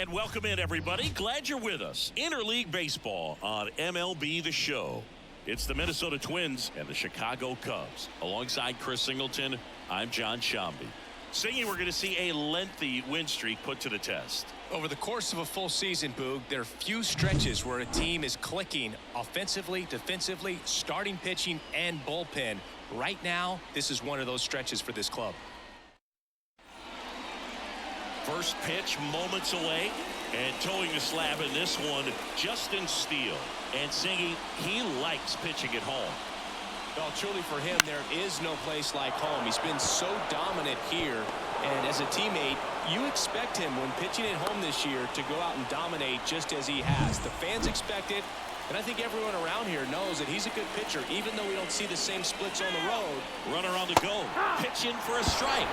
And welcome in, everybody. Glad you're with us. Interleague Baseball on MLB The Show. It's the Minnesota Twins and the Chicago Cubs. Alongside Chris Singleton, I'm John Shambi. Singy, we're going to see a lengthy win streak put to the test. Over the course of a full season, Boog, there are few stretches where a team is clicking offensively, defensively, starting pitching, and bullpen. Right now, this is one of those stretches for this club. First pitch moments away, and towing the slab in this one, Justin Steele. And Singy, he likes pitching at home. Well, truly for him, there is no place like home. He's been so dominant here, and as a teammate, you expect him when pitching at home this year to go out and dominate just as he has. The fans expect it, and I think everyone around here knows that he's a good pitcher, even though we don't see the same splits on the road. Runner on the go, pitching for a strike.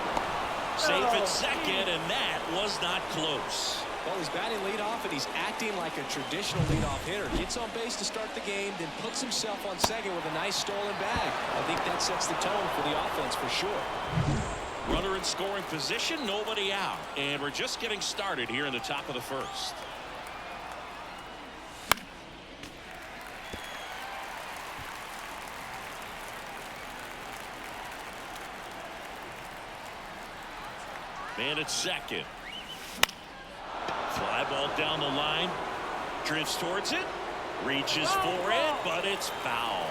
Safe at second, and that was not close. Well, he's batting leadoff, and he's acting like a traditional leadoff hitter. Gets on base to start the game, then puts himself on second with a nice stolen bag. I think that sets the tone for the offense for sure. Runner in scoring position, nobody out. And we're just getting started here in the top of the first. Man at second. Fly ball down the line. Drifts towards it. Reaches for it, but it's foul.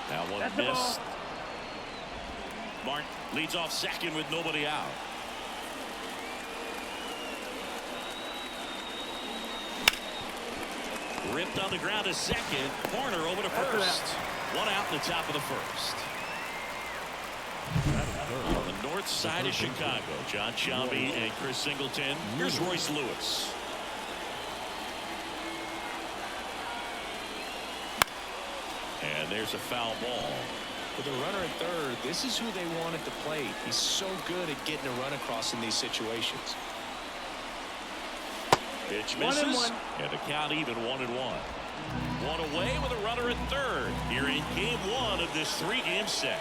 That one missed. Martin leads off second with nobody out. Ripped on the ground to second. Corner over to first. One out in the top of the first. On the north side of Chicago, John Shambi and Chris Singleton. Here's Royce Lewis. And there's a foul ball. With a runner at third, this is who they want at the plate. He's so good at getting a run across in these situations. Pitch misses, and the count even 1-1. One away with a runner at third here in game one of this three-game set.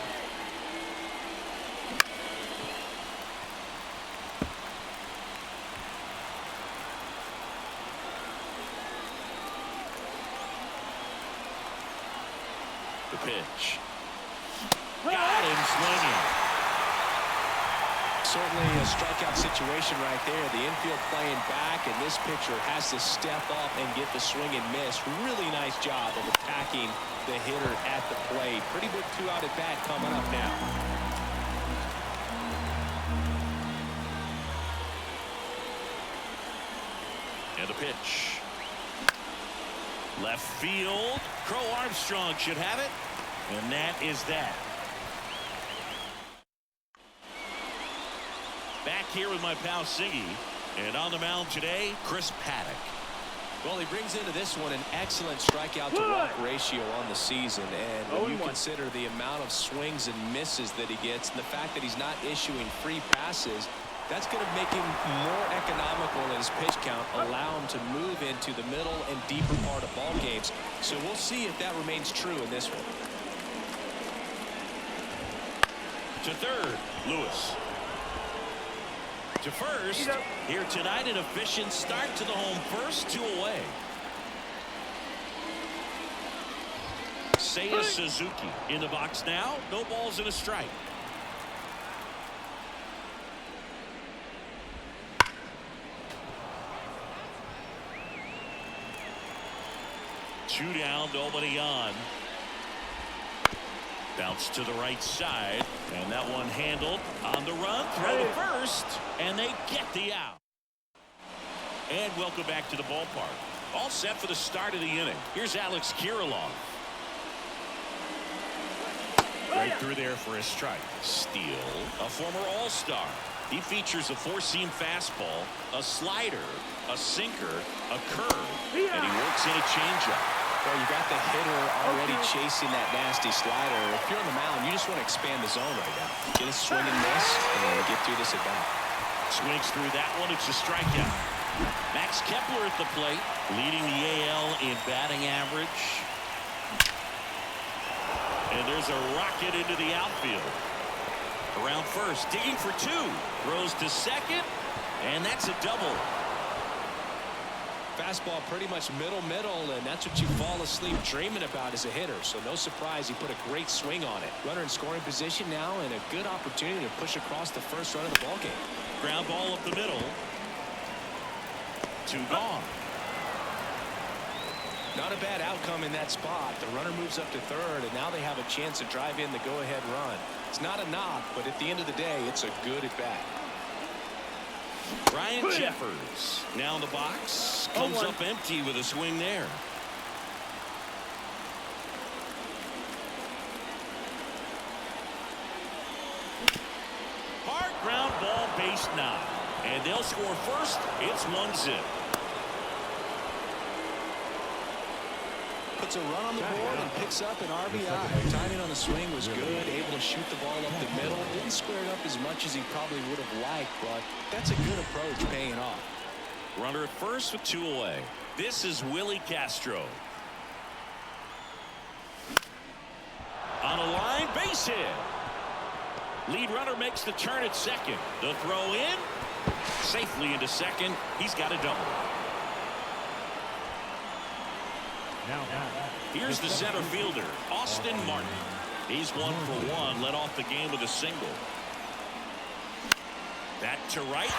The pitch. Got him swinging. Certainly a strikeout situation right there. The infield playing back, and this pitcher has to step up and get the swing and miss. Really nice job of attacking the hitter at the plate. Pretty big two-out at bat coming up now. And the pitch. Left field. Crow Armstrong should have it. And that is that. Back here with my pal Siggy. And on the mound today, Chris Paddock. Well, he brings into this one an excellent strikeout to walk ratio on the season. And when you consider the amount of swings and misses that he gets, and the fact that he's not issuing free passes, that's going to make him more economical in his pitch count, allow him to move into the middle and deeper part of ball games. So we'll see if that remains true in this one. To third, Lewis. To first, here tonight, an efficient start to the home first, 2 away. Seiya Suzuki in the box now. No balls and a strike. Two down, nobody on. Bounce to the right side, and that one handled on the run. Throw to first, and they get the out. And welcome back to the ballpark. All set for the start of the inning. Here's Alex Kirilloff. Right through there for a strike. Steele, a former All-Star. He features a four-seam fastball, a slider, a sinker, a curve, and he works in a changeup. Well, you got the hitter already chasing that nasty slider. If you're on the mound, you just want to expand the zone right now. Get a swing and miss, and get through this at bat. Swings through that one. It's a strikeout. Max Kepler at the plate, leading the AL in batting average. And there's a rocket into the outfield. Around first, digging for two. Throws to second, and that's a double. Fastball pretty much middle, and that's what you fall asleep dreaming about as a hitter. So no surprise he put a great swing on it. Runner in scoring position now, and a good opportunity to push across the first run of the ballgame. Ground ball up the middle. Two gone. Not a bad outcome in that spot. The runner moves up to third, and now they have a chance to drive in the go-ahead run. It's not a knock, but at the end of the day, it's a good at-bat. Ryan Jeffers now in the box. Comes up empty with a swing there. Hard ground ball, base 9. And they'll score first. It's 1-0. Puts a run on the board and picks up an RBI. Timing on the swing was good. Able to shoot the ball up the middle. Didn't square it up as much as he probably would have liked, but that's a good approach, paying off. Runner at first with 2 away. This is Willi Castro. On a line, base hit. Lead runner makes the turn at second. The throw in. Safely into second. He's got a double. Here's the center fielder, Austin Martin. He's 1 for 1, led off the game with a single. That to right.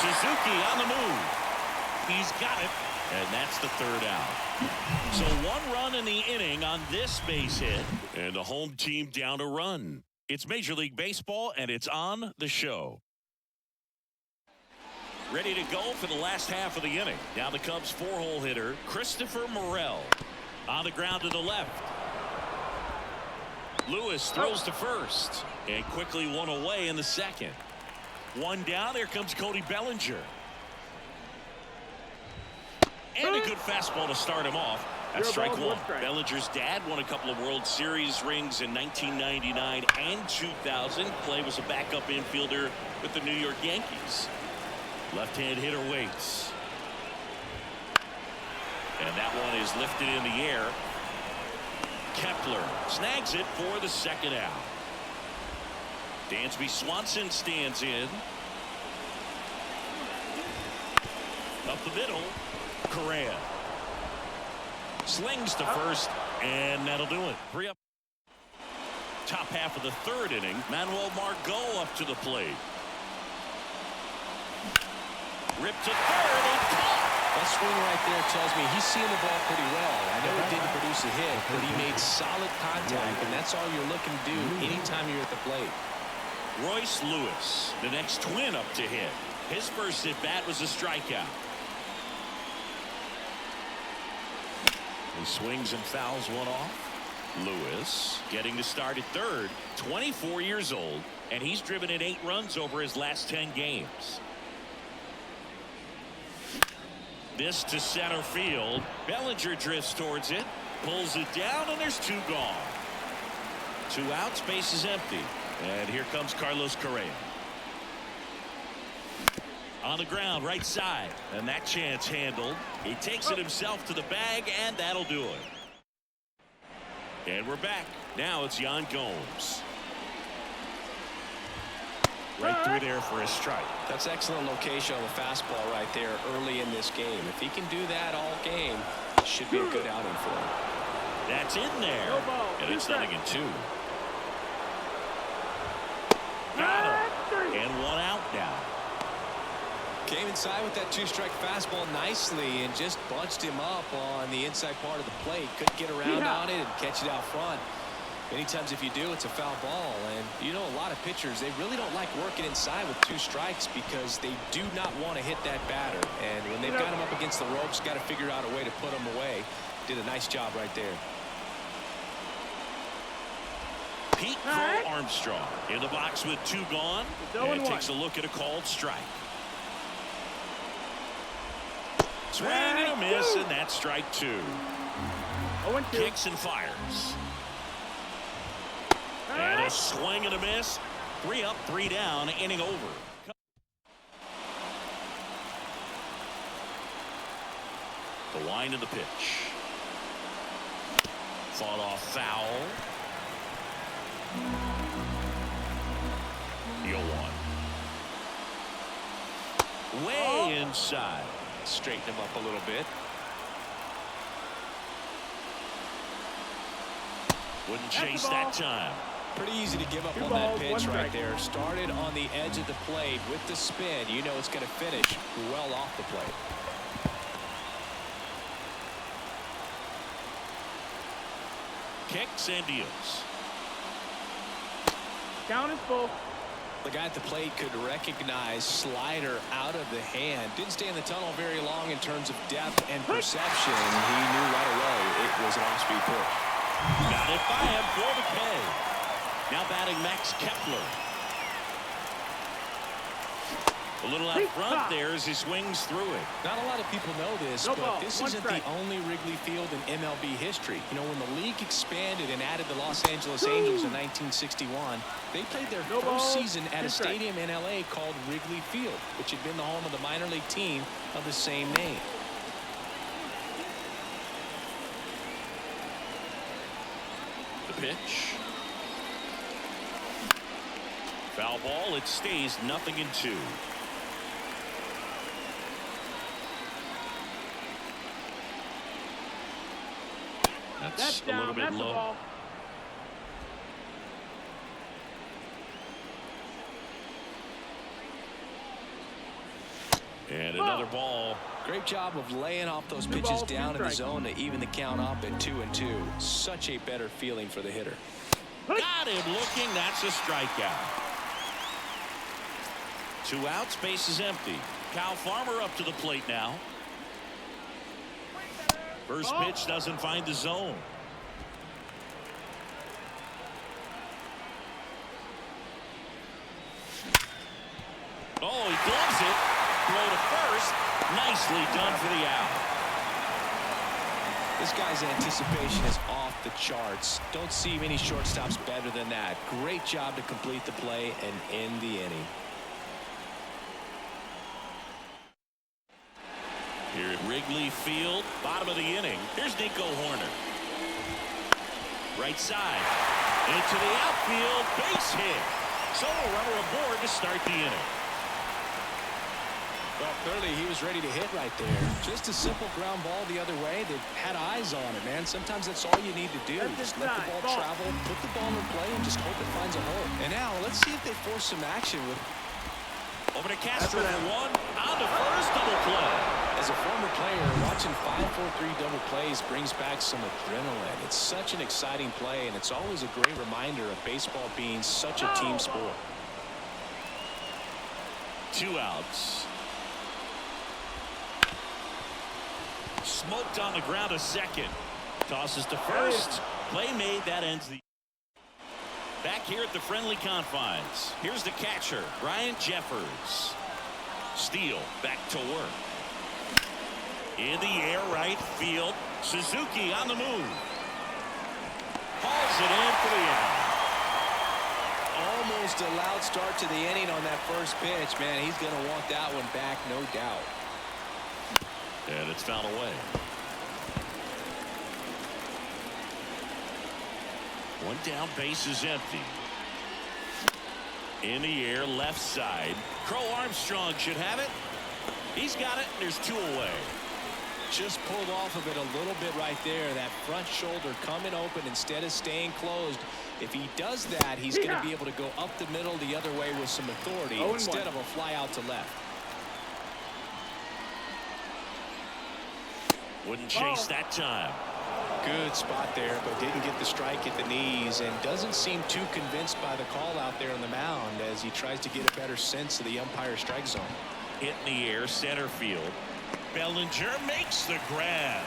Suzuki on the move. He's got it, and that's the 3rd out. So 1 run in the inning on this base hit, and the home team down a run. It's Major League Baseball, and it's on the show. Ready to go for the last half of the inning. Now the Cubs 4-hole hitter, Christopher Morel. On the ground to the left. Lewis throws to first. And quickly 1 away in the second. 1 down. There comes Cody Bellinger. And a good fastball to start him off. That's strike 1. Bellinger's dad won a couple of World Series rings in 1999 and 2000. Clay was a backup infielder with the New York Yankees. Left-hand hitter waits. And that one is lifted in the air. Kepler snags it for the 2nd out. Dansby Swanson stands in. Up the middle. Correa. Slings to first, and that'll do it. 3 up. Top half of the 3rd inning. Manuel Margot up to the plate. Ripped to third and caught. That swing right there tells me he's seeing the ball pretty well. I know it didn't produce a hit, but he made solid contact, and that's all you're looking to do anytime you're at the plate. Royce Lewis, the next Twin up to hit. His first at bat was a strikeout. He swings and fouls one off. Lewis getting to start at third, 24 years old, and he's driven in 8 runs over his last 10 games. This to center field. Bellinger drifts towards it, pulls it down, and there's 2 gone. 2 outs, base is empty. And here comes Carlos Correa. On the ground, right side, and that chance handled. He takes it himself to the bag, and that'll do it. And we're back. Now it's Yan Gomes. Right through there for a strike. That's excellent location on the fastball right there early in this game. If he can do that all game, it should be a good outing for him. That's in there. And it's 0-2. Got him. And 1 out now. Came inside with that 2-strike fastball nicely and just bunched him up on the inside part of the plate. Couldn't get around on it and catch it out front. Many times if you do, it's a foul ball. And you know, a lot of pitchers, they really don't like working inside with 2 strikes because they do not want to hit that batter. And when they've got him up against the ropes, got to figure out a way to put him away. Did a nice job right there. Pete Crow Armstrong in the box with 2 gone. And takes a look at a called strike. Swing and a miss, and that's strike 2. Kicks and fires. And a swing and a miss. 3 up, 3 down, inning over. The wind of the pitch. Fought off foul. 0-1. Way inside. Straighten him up a little bit. Wouldn't chase that time. Pretty easy to give up on that pitch right there. Started on the edge of the plate with the spin. You know it's going to finish well off the plate. Kicks and deals. Count is full. The guy at the plate could recognize slider out of the hand. Didn't stay in the tunnel very long in terms of depth and perception. He knew right away it was an off-speed pitch. Got it by him for the K. Now batting Max Kepler. A little out front there as he swings through it. Not a lot of people know this, but this isn't the only Wrigley Field in MLB history. You know, when the league expanded and added the Los Angeles Angels in 1961, they played their first season at a stadium in L.A. called Wrigley Field, which had been the home of the minor league team of the same name. The pitch. Foul ball. It stays 0-2. That's a little bit low. And another ball. Great job of laying off those pitches down in the zone to even the count up at 2-2. Such a better feeling for the hitter. Got him looking. That's a strikeout. 2 outs. Base is empty. Kyle Farmer up to the plate now. First pitch doesn't find the zone. Oh, he gloves it. Throw to first. Nicely done for the out. This guy's anticipation is off the charts. Don't see many shortstops better than that. Great job to complete the play and end the inning. Here at Wrigley Field, bottom of the inning. Here's Nico Hoerner. Right side. Into the outfield. Base hit. So a runner aboard to start the inning. Well, clearly he was ready to hit right there. Just a simple ground ball the other way. They had eyes on it, man. Sometimes that's all you need to do. Just let the ball travel, put the ball in play, and just hope it finds a hole. And now let's see if they force some action with. Over to Castro for 1. On to first, double play. As a former player, watching 5-4-3 double plays brings back some adrenaline. It's such an exciting play, and it's always a great reminder of baseball being such a team sport. 2 outs. Smoked on the ground a second. Tosses to first. Play made. That ends the. Back here at the friendly confines. Here's the catcher, Brian Jeffers. Steele back to work. In the air, right field. Suzuki on the move. Hauls it in for the out. Almost a loud start to the inning on that first pitch. Man, he's going to want that one back, no doubt. And it's fouled away. 1 down, base is empty. In the air, left side. Crow Armstrong should have it. He's got it. There's 2 away. Just pulled off of it a little bit right there. That front shoulder coming open instead of staying closed. If he does that, he's going to be able to go up the middle the other way with some authority instead of a fly out to left. Wouldn't chase that time. Good spot there, but didn't get the strike at the knees, and doesn't seem too convinced by the call out there on the mound as he tries to get a better sense of the umpire's strike zone. Hit in the air, center field. Bellinger makes the grab.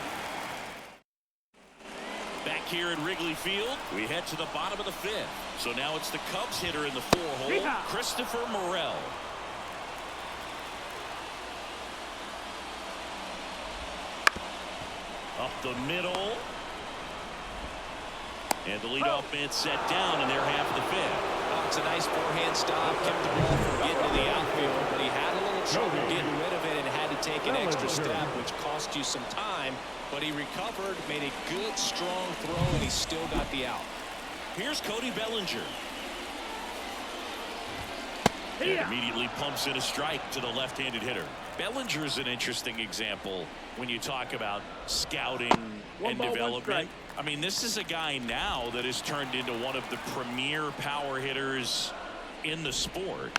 Back here at Wrigley Field, we head to the bottom of the 5th. So now it's the Cubs hitter in the 4-hole, Christopher Morel. Up the middle. And the leadoff man set down in their half of the 5th. Oh, it's a nice forehand stop. Kept the ball from getting to the outfield, but he had a little trouble getting rid of it and had to take an extra step, which cost you some time. But he recovered, made a good, strong throw, and he still got the out. Here's Cody Bellinger. And immediately pumps in a strike to the left-handed hitter. Bellinger's an interesting example when you talk about scouting and development. I mean, this is a guy now that has turned into one of the premier power hitters in the sport.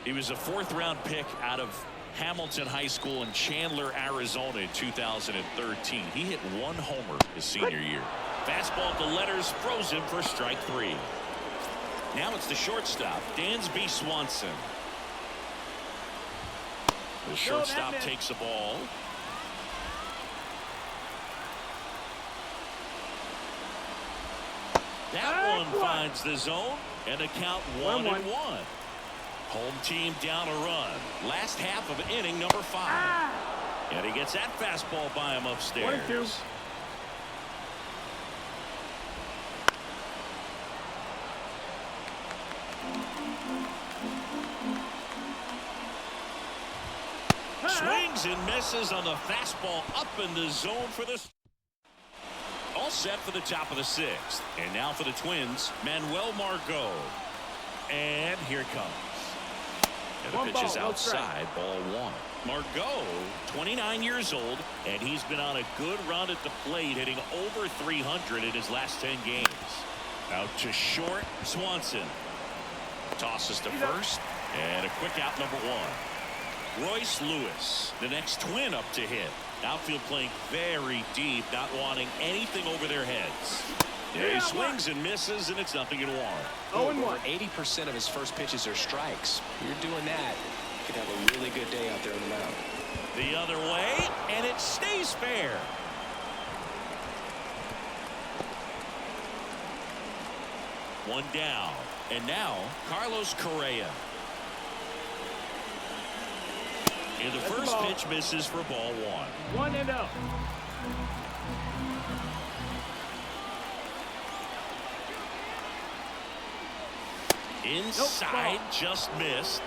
He was a fourth-round pick out of Hamilton High School in Chandler, Arizona in 2013. He hit 1 homer his senior year. Fastball to letters, throws him for strike 3. Now it's the shortstop, Dansby Swanson. The shortstop takes the ball. That one finds the zone, and a count 1-1. Home team down a run. Last half of inning number 5. And he gets that fastball by him upstairs. 1-2. Swings and misses on the fastball up in the zone for this. All set for the top of the 6th. And now for the Twins, Manuel Margot. And here it comes. And the pitch is outside, ball 1. Margot, 29 years old, and he's been on a good run at the plate, hitting over 300 in his last 10 games. Out to short, Swanson. Tosses to first, and a quick out number 1. Royce Lewis, the next Twin up to hit. Outfield playing very deep, not wanting anything over their heads. Yeah, he swings and misses, and it's 0-1. Over 80% of his first pitches are strikes. You're doing that, you could have a really good day out there on the mound. The other way, and it stays fair. One down, and now Carlos Correa. And the first pitch misses for ball 1. 1-0. Inside, just missed.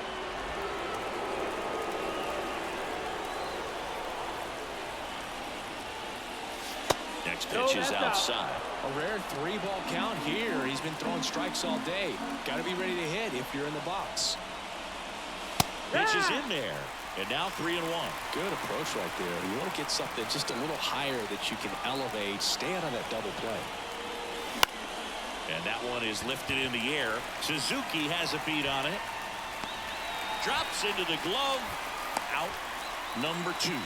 Next pitch is outside. A rare 3-ball count here. He's been throwing strikes all day. Got to be ready to hit if you're in the box. Pitch is in there. And now 3-1. Good approach right there. You want to get something just a little higher that you can elevate. Stay out of that double play. And that one is lifted in the air. Suzuki has a beat on it. Drops into the glove. Out number 2.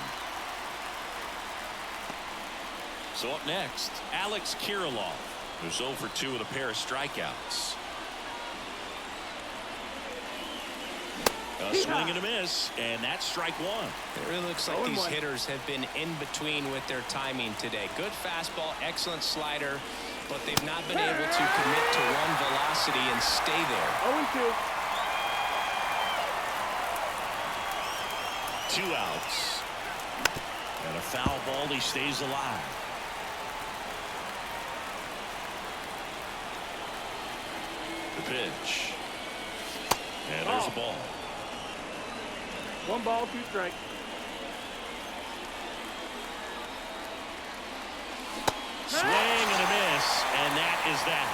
So up next, Alex Kirilloff, who's 0 for 2 with a pair of strikeouts. A swing and a miss, and that's strike 1. It really looks like these hitters have been in between with their timing today. Good fastball, excellent slider, but they've not been able to commit to one velocity and stay there. 0-2. 2 outs. And a foul ball, he stays alive. The pitch. And there's a ball. 1 ball, 2 strikes. Swing and a miss, and that is that.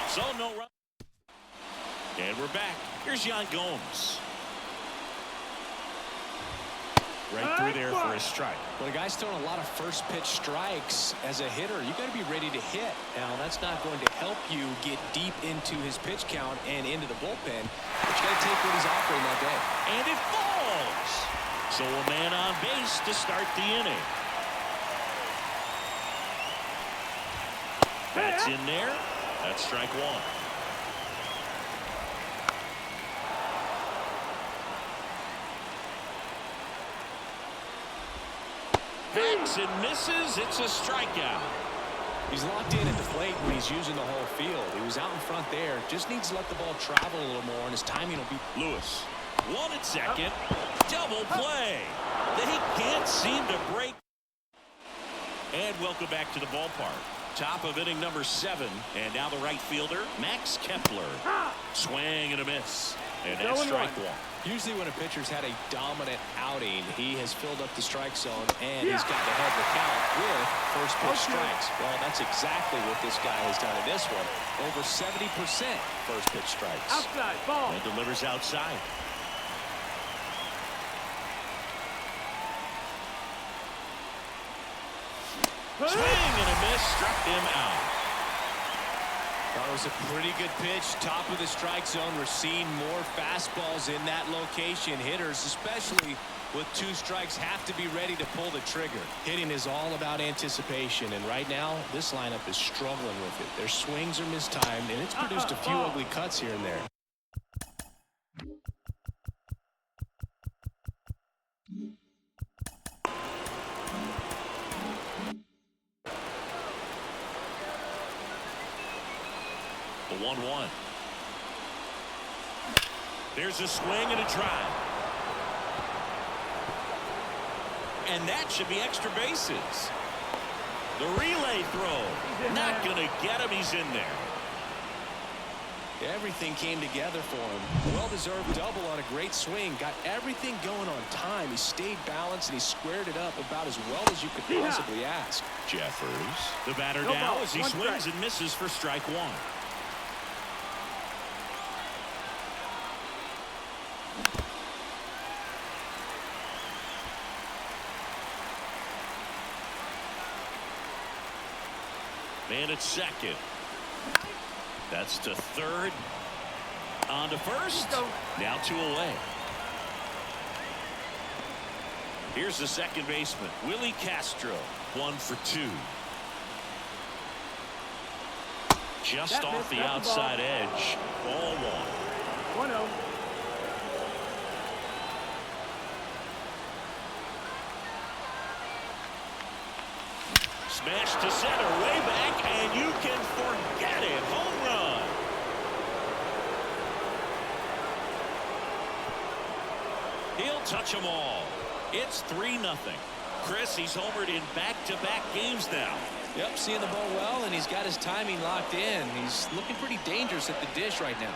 So no run. And we're back. Here's Yan Gomes. Right through there for a strike. Well, the guy's throwing a lot of first pitch strikes. As a hitter, you got to be ready to hit. Now, that's not going to help you get deep into his pitch count and into the bullpen, but you got to take what he's offering that day. And it falls. So a man on base to start the inning. That's in there. That's strike 1. Hacks and misses. It's a strikeout. He's locked in at the plate when he's using the whole field. He was out in front there. Just needs to let the ball travel a little more, and his timing will be. Lewis. 1 at second. Double play. They can't seem to break. And welcome back to the ballpark. Top of inning number 7. And now the right fielder, Max Kepler. Swing and a miss. And that's strike one. Usually when a pitcher's had a dominant outing, he has filled up the strike zone and he's got to head the count with first pitch strikes. Well, that's exactly what this guy has done in this one. Over 70% first pitch strikes. Outside, ball. And delivers outside. Swing and a miss, struck him out. That was a pretty good pitch. Top of the strike zone. We're seeing more fastballs in that location. Hitters, especially with 2 strikes, have to be ready to pull the trigger. Hitting is all about anticipation, and right now this lineup is struggling with it. Their swings are mistimed, and it's produced a few ugly cuts here and there. The 1-1. There's a swing and a drive. And that should be extra bases. The relay throw. Not going to get him. He's in there. Everything came together for him. Well-deserved double on a great swing. Got everything going on time. He stayed balanced and he squared it up about as well as you could possibly ask. Jeffers, the batter now as he swings and misses for strike one. Man at second. That's to third. On to first. Now 2 away. Here's the second baseman, Willi Castro. 1 for 2. Just off the outside edge. Ball 1. 1-0. Smash to center, way back, and you can forget it. Home run. He'll touch them all. It's 3-0. Chris, he's homered in back-to-back games now. Yep, seeing the ball well, and he's got his timing locked in. He's looking pretty dangerous at the dish right now.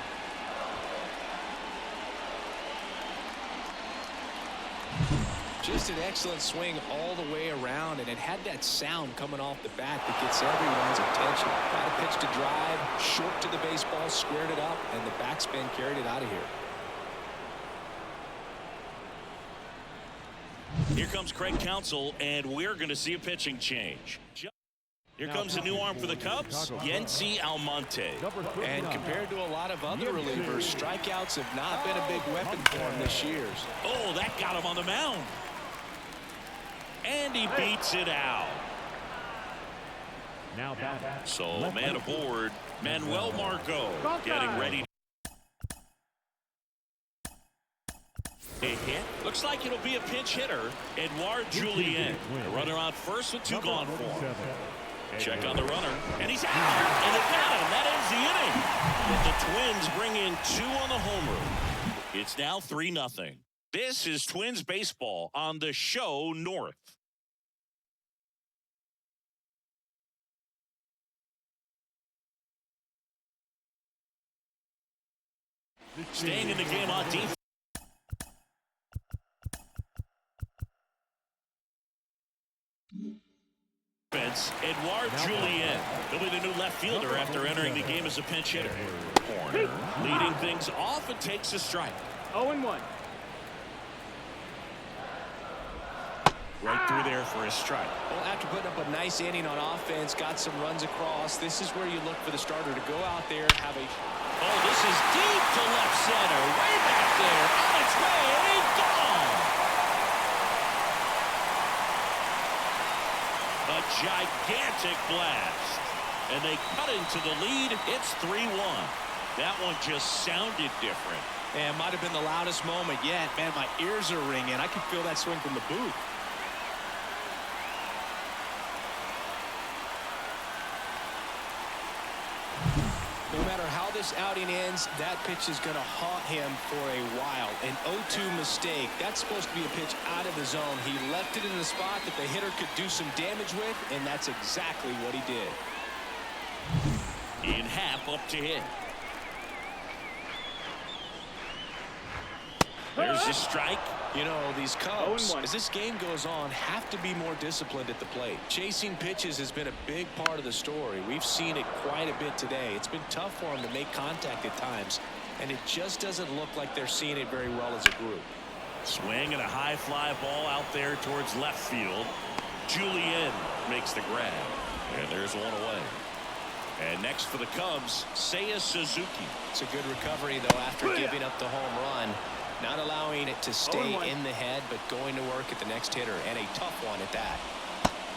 Just an excellent swing all the way around, and it had that sound coming off the bat that gets everyone's attention. Got a pitch to drive, short to the baseball, squared it up, and the backspin carried it out of here. Here comes Craig Counsell, and we're going to see a pitching change. Here comes a new arm for the Cubs, Yency Almonte. And compared to a lot of other relievers, strikeouts have not been a big weapon for him this year. Oh, that got him on the mound. And he beats it out. So, man aboard, Manuel Margot getting ready. A hit. Looks like it'll be a pinch hitter, Edouard Julien. The runner on first with 2 gone for him. Check on the runner, and he's out, and they got him. That ends the inning. The Twins bring in 2 on the homer. It's now 3-0. This is Twins baseball on the show North. Staying in the game on defense. Edouard Julien. He'll be the new left fielder after entering the game as a pinch hitter. Corner leading things off and takes a strike. 0-1. Right through there for a strike. Well, after putting up a nice inning on offense, got some runs across, this is where you look for the starter to go out there and have a... Oh, this is deep to left center. Way back there. On its way. Gone. A gigantic blast. And they cut into the lead. It's 3-1. That one just sounded different. And might have been the loudest moment yet. Man, my ears are ringing. I can feel that swing from the booth. No matter how this outing ends, that pitch is going to haunt him for a while. An 0-2 mistake. That's supposed to be a pitch out of the zone. He left it in a spot that the hitter could do some damage with, and that's exactly what he did. In half up to hit. There's the strike. You know, these Cubs, 0-1. as this game goes on, have to be more disciplined at the plate. Chasing pitches has been a big part of the story. We've seen it quite a bit today. It's been tough for them to make contact at times, and it just doesn't look like they're seeing it very well as a group. Swing and a high fly ball out there towards left field. Julian makes the grab, and there's one away. And next for the Cubs, Seiya Suzuki. It's a good recovery, though, after giving up the home run. Not allowing it to stay in the head, but going to work at the next hitter, and a tough one at that.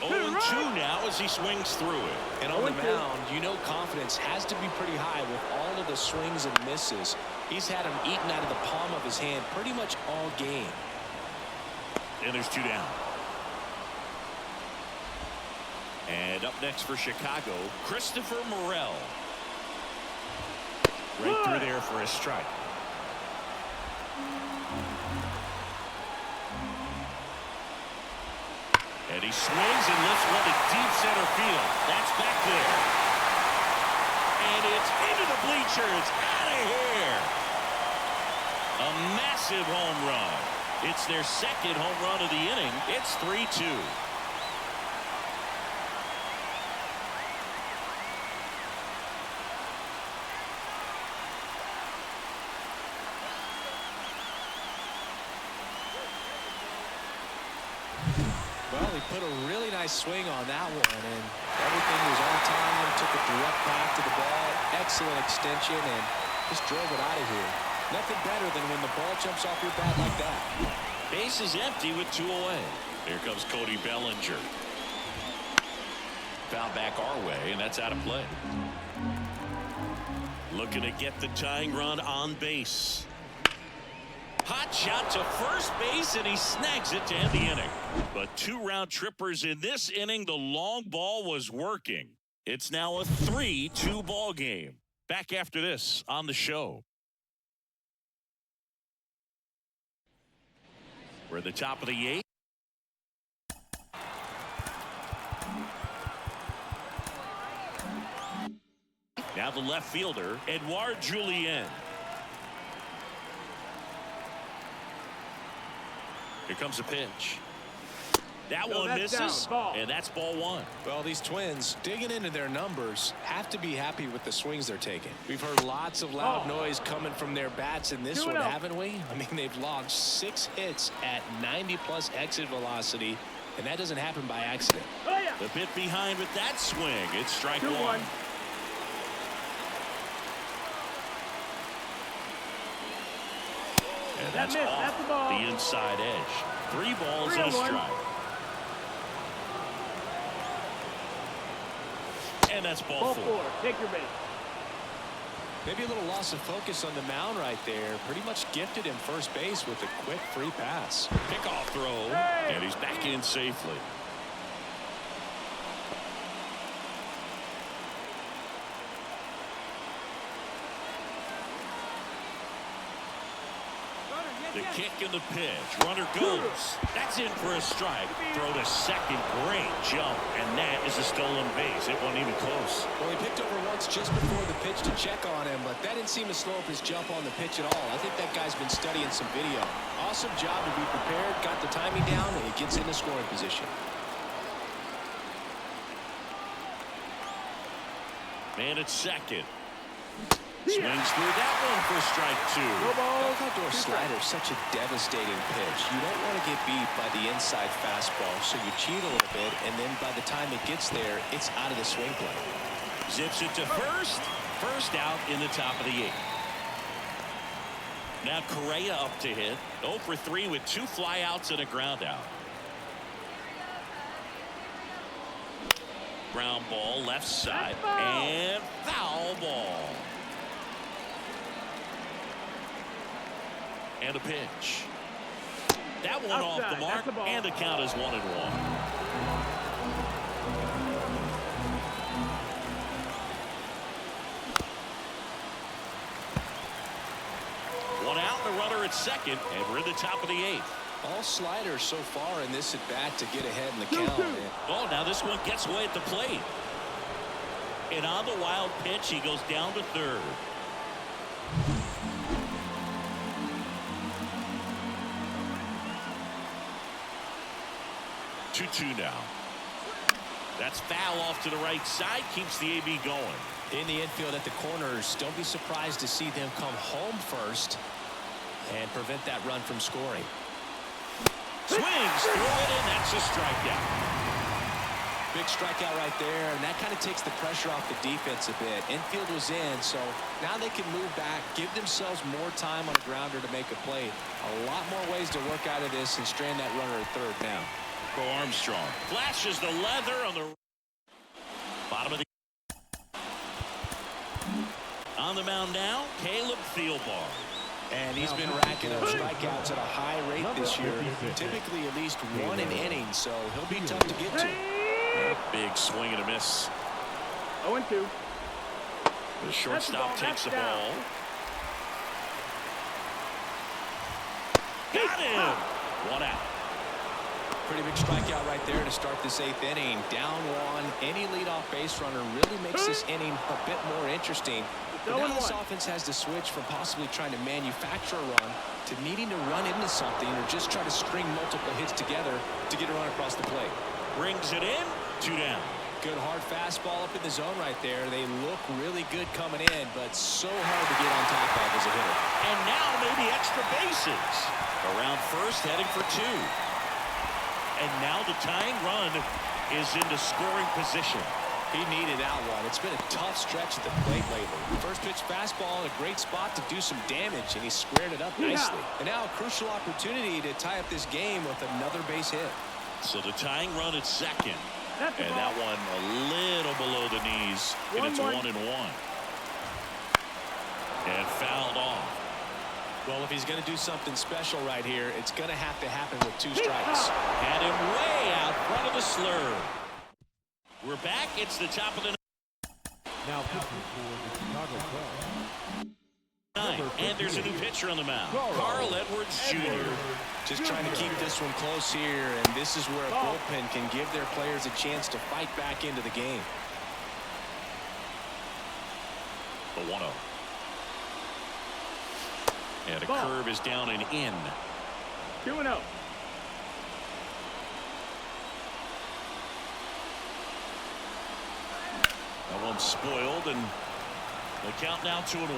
0-2 now as he swings through it. And on the mound, you know confidence has to be pretty high with all of the swings and misses. He's had them eaten out of the palm of his hand pretty much all game. And there's 2 down. And up next for Chicago, Christopher Morel. Right through there for a strike. And he swings and lifts one to deep center field. That's back there. And it's into the bleachers. Out of here. A massive home run. It's their second home run of the inning. It's 3-2. Well, he put a really nice swing on that one, and everything was on time. Took a direct path to the ball. Excellent extension, and just drove it out of here. Nothing better than when the ball jumps off your bat like that. Base is empty with 2 away. Here comes Cody Bellinger. Foul back our way, and that's out of play. Looking to get the tying run on base. Hot shot to first base, and he snags it to end the inning. But 2 round trippers in this inning. The long ball was working. It's now a 3-2 ball game. Back after this on the show. We're at the top of the 8th. Now the left fielder, Edouard Julien. Here comes a pitch. That one misses, and that's ball 1. Well, these Twins, digging into their numbers, have to be happy with the swings they're taking. We've heard lots of loud noise coming from their bats in this one, haven't we? I mean, they've logged 6 hits at 90-plus exit velocity, and that doesn't happen by accident. The bit behind with that swing. It's strike 1. And that's off the inside edge. 3 balls and a strike. And that's ball 4. Take your base. Maybe a little loss of focus on the mound right there. Pretty much gifted him first base with a quick free pass. Pickoff throw, and he's back in safely. The kick and the pitch. Runner goes. That's in for a strike. Throw to second. Great jump. And that is a stolen base. It wasn't even close. Well, he picked over once just before the pitch to check on him, but that didn't seem to slow up his jump on the pitch at all. I think that guy's been studying some video. Awesome job to be prepared, got the timing down, and he gets into scoring position. Man at second. Swings through that one for strike 2. That outdoor slider is such a devastating pitch. You don't want to get beat by the inside fastball, so you cheat a little bit, and then by the time it gets there, it's out of the swing play. Zips it to first. First out in the top of the 8th. Now Correa up to hit. 0 for 3 with 2 flyouts and a ground out. Ground ball left side and foul ball. And a pitch. That one off the mark, and the count is 1-1. One out, the runner at second, and we're in the top of the 8th. All sliders so far in this at bat to get ahead in the count. Oh, now this one gets away at the plate. And on the wild pitch, he goes down to third. 2-2 now. That's foul off to the right side. Keeps the AB going. In the infield at the corners, don't be surprised to see them come home first and prevent that run from scoring. Swings through it, and that's a strikeout. Big strikeout right there, and that kind of takes the pressure off the defense a bit. Infield was in, so now they can move back, give themselves more time on a grounder to make a play. A lot more ways to work out of this and strand that runner at third now. Bo Armstrong flashes the leather on the bottom of the. On the mound now, Caleb Thielbar. And he's been racking up strikeouts at a high rate this year, typically at least one an inning, so he'll be tough to get to. Big swing and a miss. 0-2. The shortstop takes the ball. Got him! One out. Pretty big strikeout right there to start this 8th inning. Down one. Any leadoff base runner really makes this inning a bit more interesting. But now this offense has to switch from possibly trying to manufacture a run to needing to run into something or just try to string multiple hits together to get a run across the plate. Brings it in. 2 down. Good hard fastball up in the zone right there. They look really good coming in, but so hard to get on top of as a hitter. And now maybe extra bases. Around first, heading for 2. And now the tying run is into scoring position. He needed that one. It's been a tough stretch at the plate lately. First pitch fastball in a great spot to do some damage, and he squared it up nicely. And now a crucial opportunity to tie up this game with another base hit. So the tying run at second. And that one a little below the knees, and it's 1-1. And fouled off. Well, if he's going to do something special right here, it's going to have to happen with 2 strikes. Had him way out front of the slur. We're back. It's the top of the now pitching for the Chicago Cubs. And there's a new pitcher on the mound, Carl Edwards Jr. Just trying to keep this one close here, and this is where a bullpen can give their players a chance to fight back into the game. The 1-0. And a curve is down and in. 2-0. That one's spoiled, and the count now 2-1.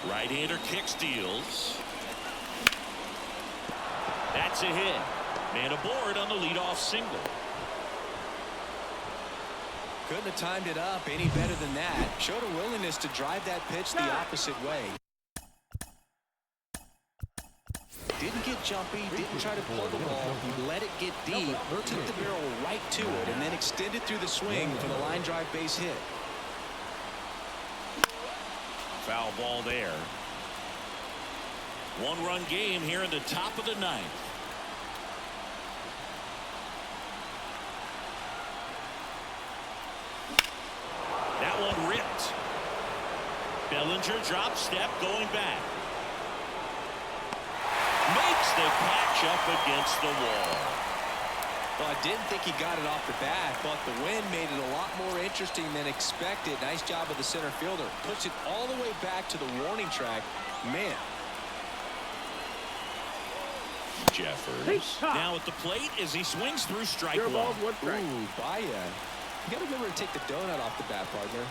Right-hander kick steals. That's a hit. Man aboard on the leadoff single. Couldn't have timed it up any better than that. Showed a willingness to drive that pitch the opposite way. Didn't get jumpy, didn't try to pull the ball. He let it get deep, took the barrel right to it, and then extended through the swing for the line drive base hit. Foul ball there. 1-run game here in the top of the 9th. That one ripped. Bellinger drop step going back. Makes the catch up against the wall. Well, I didn't think he got it off the bat, but the wind made it a lot more interesting than expected. Nice job of the center fielder. Puts it all the way back to the warning track. Man. Jeffers now at the plate as he swings through strike 1. Ooh, Baya. You got to remember to take the donut off the bat, partner.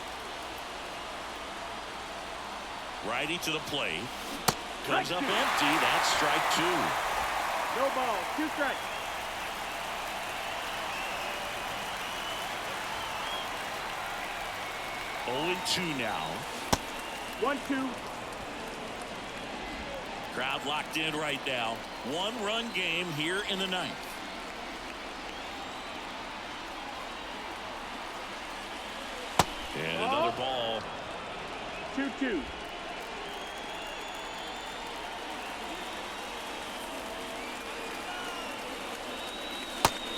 Righty to the plate. Comes up empty. That's strike 2. No ball. 2 strikes. Oh, 2 now. 1-2. Crowd locked in right now. 1-run game here in the 9th. And another ball. 2-2.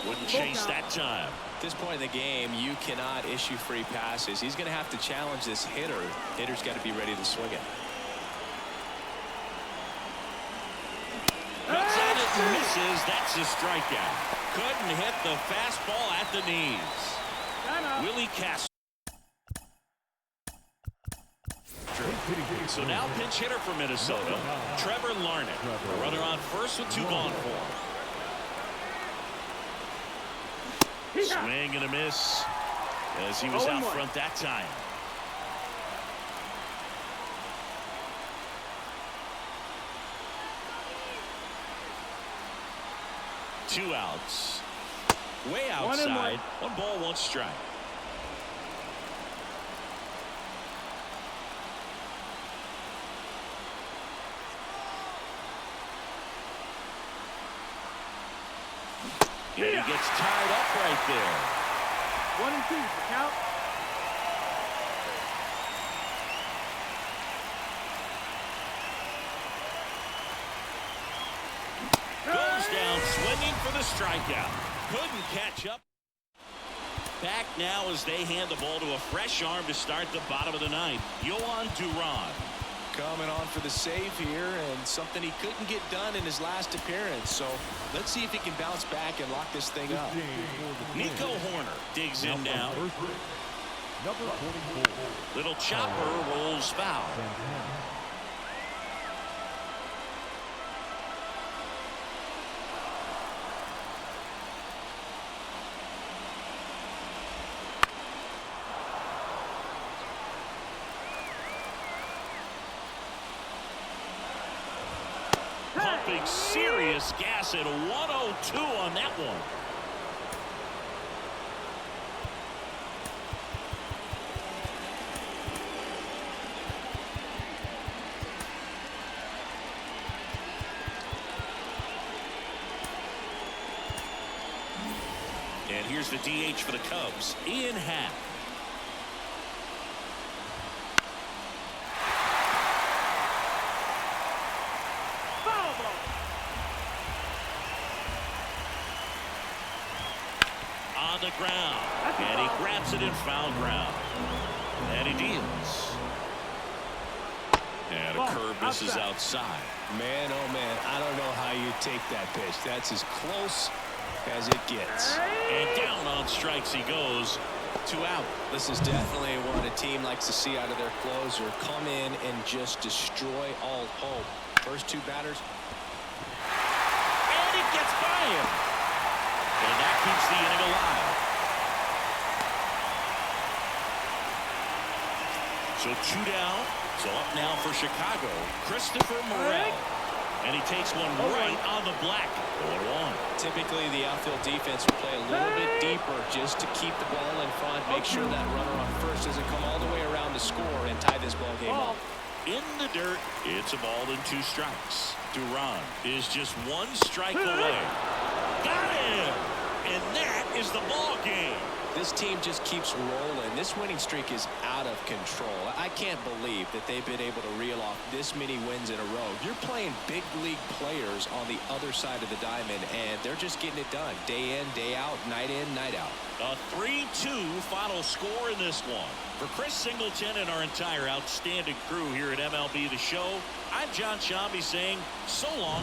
Wouldn't chase that time. At this point in the game, you cannot issue free passes. He's going to have to challenge this hitter. Hitter's got to be ready to swing it. Cuts on it and misses. That's a strikeout. Couldn't hit the fastball at the knees. Willi Castro. So now pinch hitter for Minnesota, Trevor Larnach. A runner on first with 2 gone for him. Swing and a miss as he was out 0-1. front that time. Two outs. Way outside. 1-1. 1 ball, 1 strike. And he gets tied up right there. 1-2. Count. Goes down swinging for the strikeout. Couldn't catch up. Back now as they hand the ball to a fresh arm to start the bottom of the ninth. Jhoan Duran. Coming on for the save here, and something he couldn't get done in his last appearance. So let's see if he can bounce back and lock this thing up. Nico Hoerner digs in now. Number 44. Little chopper rolls foul. Pumping serious gas at 102 on that one. And here's the DH for the Cubs, Ian Happ. On the ground, and he grabs it in foul ground, and he deals. And a curve misses outside. Man, oh man, I don't know how you take that pitch. That's as close as it gets. And down on strikes he goes. 2 out. This is definitely what a team likes to see out of their closer. Come in and just destroy all hope. First 2 batters. And it gets by him. And that keeps the inning alive. So 2 down. So up now for Chicago, Christopher Morel. And he takes one right on the black. 0-1. Typically, the outfield defense will play a little bit deeper just to keep the ball in front, make sure that runner on first doesn't come all the way around to score and tie this ball game up. In the dirt, it's a ball and 2 strikes. Duran is just 1 strike away. Got him! And that is the ball game. This team just keeps rolling. This winning streak is out of control. I can't believe that they've been able to reel off this many wins in a row. You're playing big league players on the other side of the diamond, and they're just getting it done. Day in, day out, night in, night out. A 3-2 final score in this one. For Chris Singleton and our entire outstanding crew here at MLB The Show, I'm John Shambi saying so long.